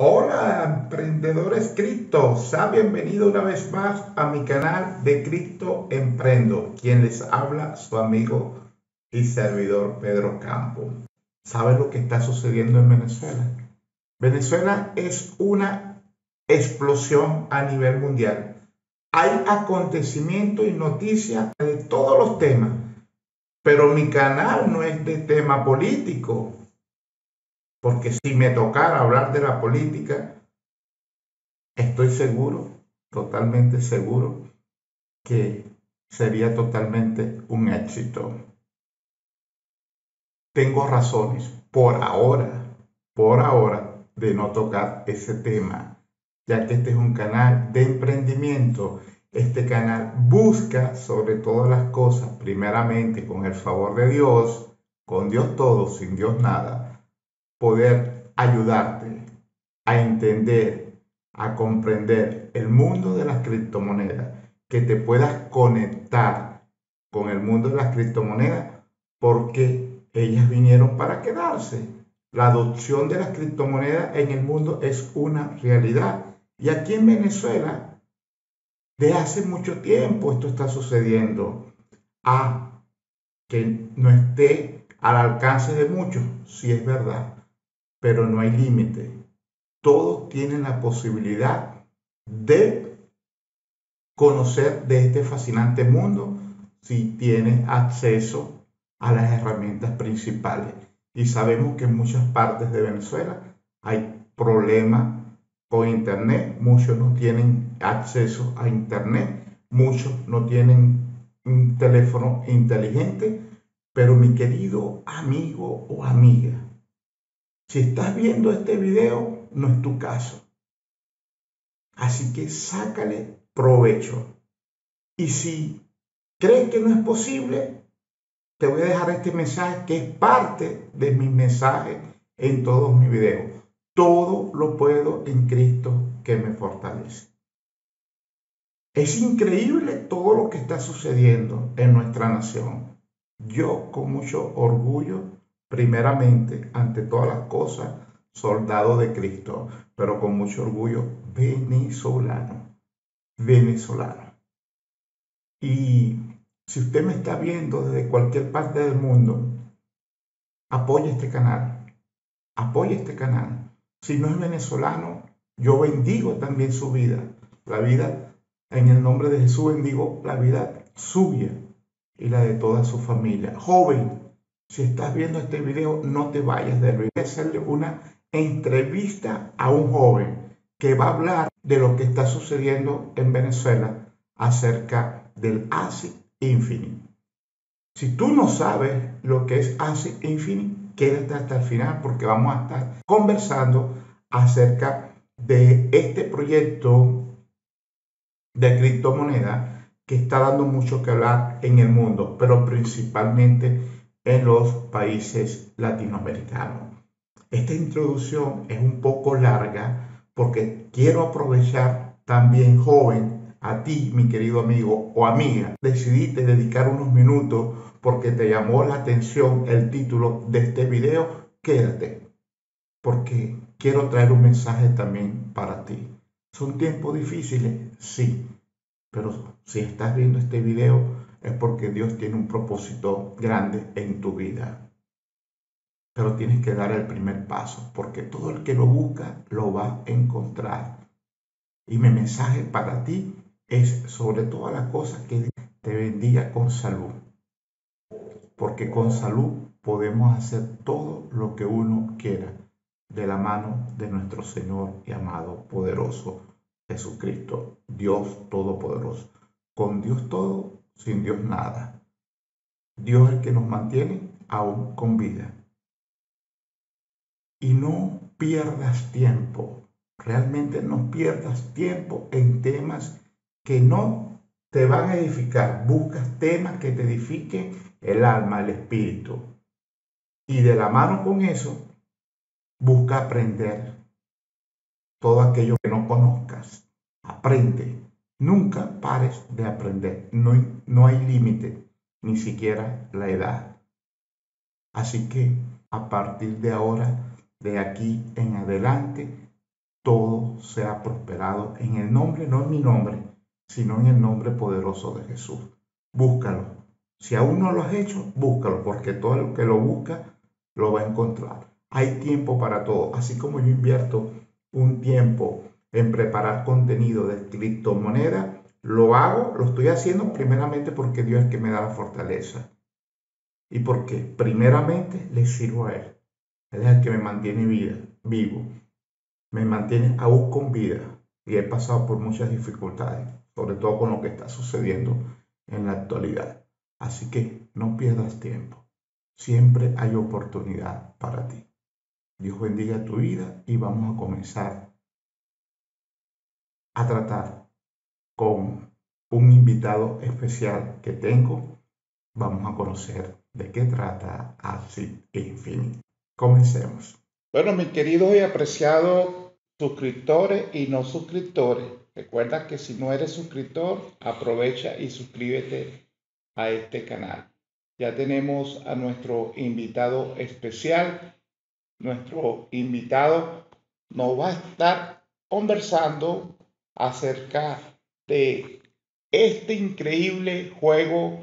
Hola, emprendedores cripto, sea bienvenido una vez más a mi canal de Cripto Emprendo. Quien les habla, su amigo y servidor Pedro Campo. ¿Sabe lo que está sucediendo en Venezuela? Venezuela es una explosión a nivel mundial. Hay acontecimientos y noticias de todos los temas, pero mi canal no es de tema político, porque si me tocara hablar de la política, estoy seguro, totalmente seguro, que sería totalmente un éxito. Tengo razones por ahora, de no tocar ese tema, ya que este es un canal de emprendimiento. Este canal busca sobre todas las cosas, primeramente con el favor de Dios, con Dios todo, sin Dios nada, poder ayudarte a entender, a comprender el mundo de las criptomonedas, que te puedas conectar con el mundo de las criptomonedas, porque ellas vinieron para quedarse. La adopción de las criptomonedas en el mundo es una realidad. Y aquí en Venezuela, de hace mucho tiempo esto está sucediendo. Que no esté al alcance de muchos, sí es verdad, pero no hay límite. Todos tienen la posibilidad de conocer de este fascinante mundo si tienen acceso a las herramientas principales. Y sabemos que en muchas partes de Venezuela hay problemas con Internet, muchos no tienen acceso a Internet, muchos no tienen un teléfono inteligente, pero mi querido amigo o amiga, si estás viendo este video, no es tu caso. Así que sácale provecho. Y si crees que no es posible, te voy a dejar este mensaje que es parte de mis mensajes en todos mis videos. Todo lo puedo en Cristo que me fortalece. Es increíble todo lo que está sucediendo en nuestra nación. Yo con mucho orgullo, primeramente, ante todas las cosas, soldado de Cristo, pero con mucho orgullo venezolano. Y si usted me está viendo desde cualquier parte del mundo, apoye este canal, apoye este canal. Si no es venezolano, yo bendigo también su vida. La vida, en el nombre de Jesús, bendigo la vida suya y la de toda su familia. Joven, si estás viendo este video, no te vayas de él. Voy a hacerle una entrevista a un joven que va a hablar de lo que está sucediendo en Venezuela acerca del Axie Infinity. Si tú no sabes lo que es Axie Infinity, quédate hasta el final porque vamos a estar conversando acerca de este proyecto de criptomoneda que está dando mucho que hablar en el mundo, pero principalmente en los países latinoamericanos. Esta introducción es un poco larga porque quiero aprovechar también, joven, a ti, mi querido amigo o amiga. Decidiste dedicar unos minutos porque te llamó la atención el título de este video. Quédate, porque quiero traer un mensaje también para ti. ¿Son tiempos difíciles? Sí, pero si estás viendo este video es porque Dios tiene un propósito grande en tu vida. Pero tienes que dar el primer paso, porque todo el que lo busca lo va a encontrar. Y mi mensaje para ti es sobre todas las cosas que te bendiga con salud, porque con salud podemos hacer todo lo que uno quiera, de la mano de nuestro Señor y amado poderoso Jesucristo, Dios Todopoderoso. Con Dios todo, sin Dios nada. Dios es el que nos mantiene aún con vida. Y no pierdas tiempo, realmente no pierdas tiempo en temas que no te van a edificar. Buscas temas que te edifiquen el alma, el espíritu. Y de la mano con eso, busca aprender todo aquello que no conozcas. Aprende. Nunca pares de aprender. No hay límite, ni siquiera la edad. Así que a partir de ahora, de aquí en adelante, todo sea prosperado en el nombre, no en mi nombre, sino en el nombre poderoso de Jesús. Búscalo. Si aún no lo has hecho, búscalo, porque todo el que lo busca lo va a encontrar. Hay tiempo para todo. Así como yo invierto un tiempo en preparar contenido de criptomoneda, lo hago, lo estoy haciendo primeramente porque Dios es el que me da la fortaleza y porque primeramente le sirvo a Él. Él es el que me mantiene vivo, me mantiene aún con vida y he pasado por muchas dificultades, sobre todo con lo que está sucediendo en la actualidad. Así que no pierdas tiempo. Siempre hay oportunidad para ti. Dios bendiga tu vida y vamos a comenzar a tratar con un invitado especial que tengo. Vamos a conocer de qué trata Axie Infinity. Comencemos. Bueno, mis queridos y apreciados suscriptores y no suscriptores, recuerda que si no eres suscriptor, aprovecha y suscríbete a este canal. Ya tenemos a nuestro invitado especial. Nuestro invitado nos va a estar conversando acerca de este increíble juego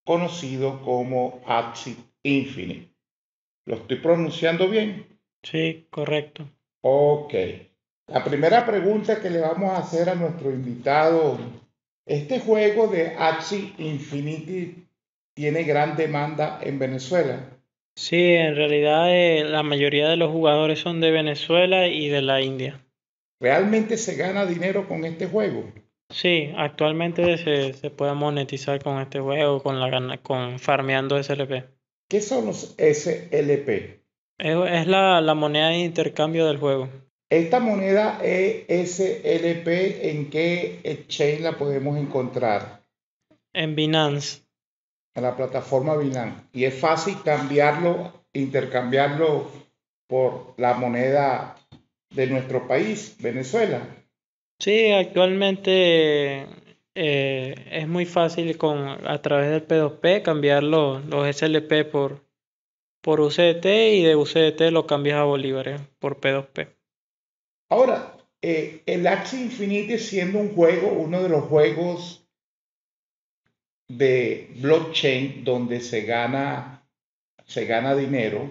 conocido como Axie Infinity. ¿Lo estoy pronunciando bien? Sí, correcto. Ok. La primera pregunta que le vamos a hacer a nuestro invitado, este juego de Axie Infinity tiene gran demanda en Venezuela. Sí, en realidad la mayoría de los jugadores son de Venezuela y de la India. ¿Realmente se gana dinero con este juego? Sí, actualmente se puede monetizar con este juego, con farmeando SLP. ¿Qué son los SLP? Es la moneda de intercambio del juego. Esta moneda SLP, ¿en qué exchange la podemos encontrar? En Binance. En la plataforma Binance. Y es fácil cambiarlo, intercambiarlo por la moneda de nuestro país, Venezuela. Sí, actualmente es muy fácil a través del P2P cambiar los SLP por USDT y de USDT lo cambias a bolívares por P2P. Ahora, el Axie Infinity siendo un juego, uno de los juegos de blockchain donde se gana dinero,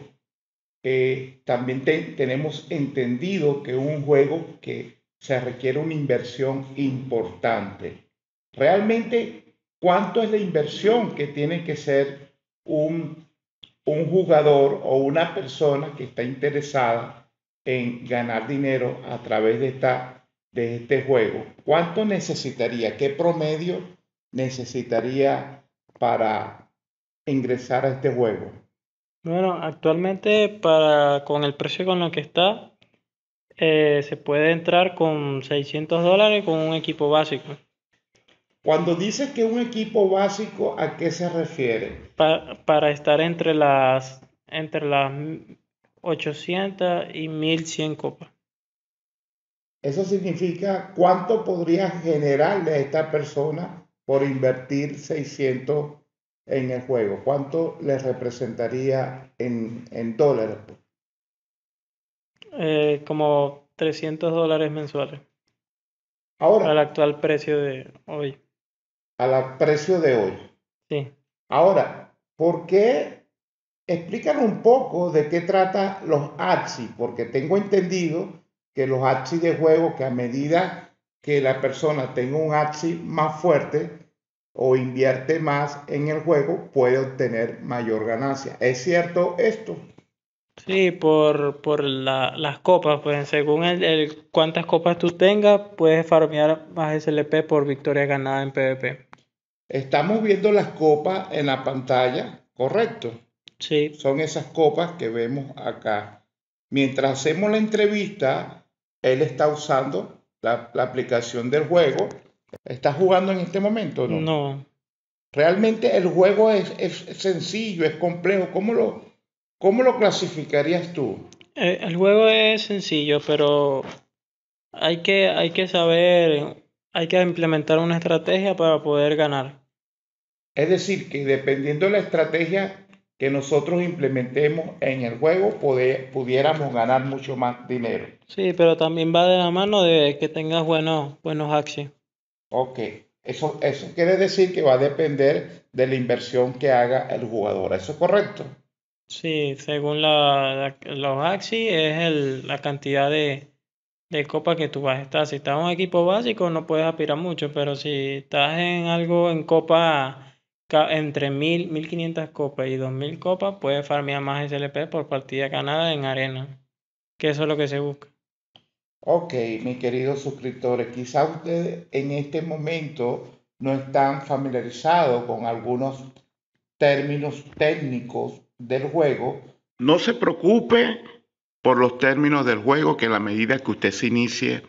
también tenemos entendido que es un juego que se requiere una inversión importante. Realmente, ¿cuánto es la inversión que tiene que ser un jugador o una persona que está interesada en ganar dinero a través de este juego? ¿Cuánto necesitaría? ¿Qué promedio necesitaría para ingresar a este juego? Bueno, actualmente con el precio con lo que está, se puede entrar con $600 con un equipo básico. Cuando dice que un equipo básico, ¿a qué se refiere? Para estar entre las 800 y 1100 copas. Eso significa cuánto podría generarle a esta persona por invertir 600 en el juego. ¿Cuánto le representaría en dólares? Como $300 mensuales al Ahora, actual precio de hoy. al precio de hoy. Sí. Ahora, ¿por qué? Explícanos un poco de qué trata los Axie, porque tengo entendido que los Axie de juego, que a medida que la persona tenga un Axie más fuerte o invierte más en el juego, puede obtener mayor ganancia. ¿Es cierto esto? Sí, por las copas, pues según cuántas copas tú tengas, puedes farmear más SLP por victoria ganada en PvP. Estamos viendo las copas en la pantalla, ¿correcto? Sí, Son esas copas que vemos acá. Mientras hacemos la entrevista, él está usando la aplicación del juego. ¿Está jugando en este momento o no? no. Realmente el juego es sencillo, es complejo. ¿Cómo lo clasificarías tú? El juego es sencillo, pero hay que saber, hay que implementar una estrategia para poder ganar. Es decir, que dependiendo de la estrategia que nosotros implementemos en el juego, pudiéramos ganar mucho más dinero. Sí, pero también va de la mano de que tengas buenos axis. Ok, eso quiere decir que va a depender de la inversión que haga el jugador. ¿Eso es correcto? Sí, según los axis es la cantidad de copas que tú vas a estar. Si estás en un equipo básico no puedes aspirar mucho, pero si estás en algo en copa entre 1500 copas y 2000 copas, puedes farmear más SLP por partida ganada en arena, que eso es lo que se busca. Ok, mis queridos suscriptores, quizá ustedes en este momento no están familiarizados con algunos términos técnicos del juego. No se preocupe por los términos del juego, que a la medida que usted se inicie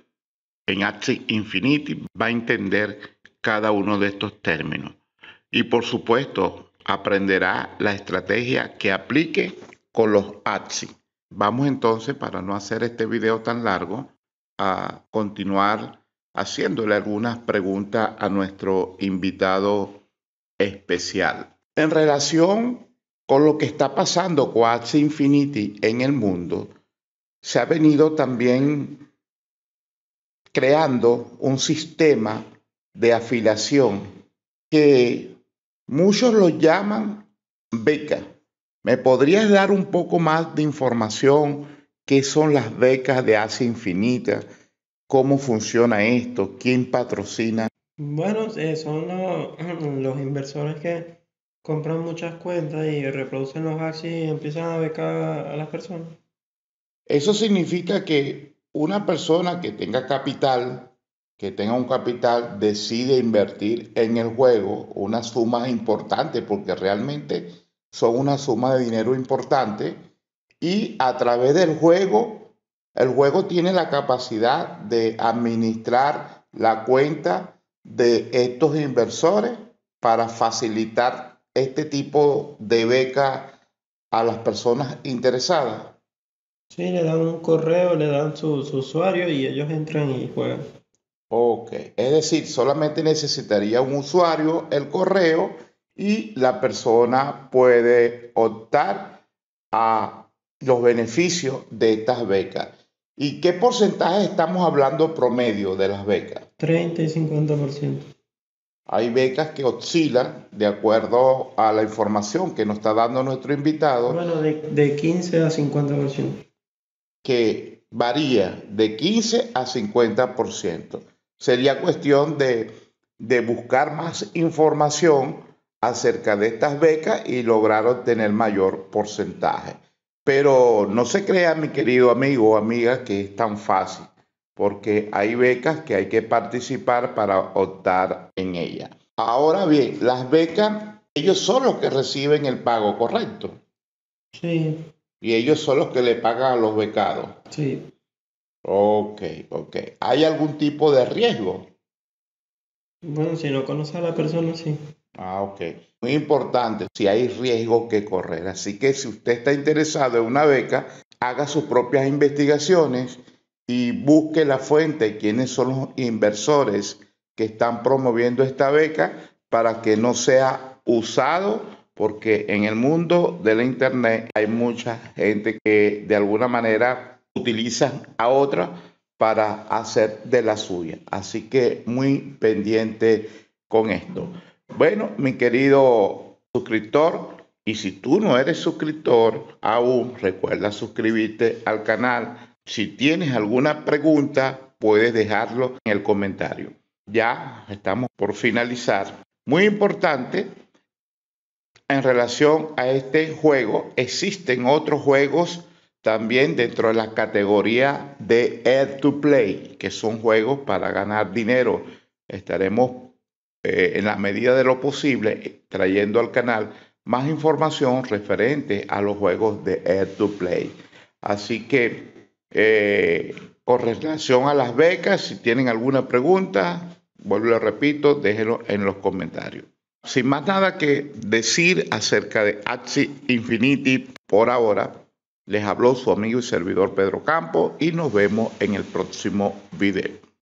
en Axie Infinity va a entender cada uno de estos términos. Y por supuesto, aprenderá la estrategia que aplique con los Axie. Vamos entonces, para no hacer este video tan largo, a continuar haciéndole algunas preguntas a nuestro invitado especial. En relación con lo que está pasando con Axie Infinity en el mundo, se ha venido también creando un sistema de afiliación que muchos lo llaman beca. ¿Me podrías dar un poco más de información? ¿Qué son las becas de Axie Infinita? ¿Cómo funciona esto? ¿Quién patrocina? Bueno, son los inversores que compran muchas cuentas y reproducen los axis y empiezan a becar a las personas. Eso significa que una persona que tenga capital, que tenga un capital, decide invertir en el juego una suma importante, porque realmente son una suma de dinero importante, y a través del juego, el juego tiene la capacidad de administrar la cuenta de estos inversores para facilitar este tipo de beca a las personas interesadas. Sí, le dan un correo, le dan su usuario y ellos entran y juegan. Ok, es decir, solamente necesitaría un usuario, el correo, y la persona puede optar a los beneficios de estas becas. ¿Y qué porcentaje estamos hablando promedio de las becas? 30 y 50%. Hay becas que oscilan de acuerdo a la información que nos está dando nuestro invitado, Bueno, de 15 a 50%. que varía de 15 a 50%. Sería cuestión de buscar más información acerca de estas becas y lograr obtener mayor porcentaje. Pero no se crea, mi querido amigo o amiga, que es tan fácil, porque hay becas que hay que participar para optar en ellas. Ahora bien, las becas, ellos son los que reciben el pago, ¿correcto? Sí, Y ellos son los que le pagan a los becados. sí. Ok, ok. ¿Hay algún tipo de riesgo? Bueno, si no conoces a la persona, sí. Ah, ok. Muy importante, si hay riesgo que correr. Así que si usted está interesado en una beca, haga sus propias investigaciones y busque la fuente, quiénes son los inversores que están promoviendo esta beca para que no sea usado, porque en el mundo de la internet hay mucha gente que de alguna manera utiliza a otra para hacer de la suya. Así que muy pendiente con esto. Bueno, mi querido suscriptor, y si tú no eres suscriptor aún, recuerda suscribirte al canal. Si tienes alguna pregunta, puedes dejarlo en el comentario. Ya estamos por finalizar. Muy importante, en relación a este juego, existen otros juegos también dentro de la categoría de Air to Play, que son juegos para ganar dinero. Estaremos en la medida de lo posible trayendo al canal más información referente a los juegos de Air to Play. Así que con relación a las becas, si tienen alguna pregunta, vuelvo y lo repito, déjenlo en los comentarios. Sin más nada que decir acerca de Axie Infinity por ahora, les habló su amigo y servidor Pedro Campo y nos vemos en el próximo video.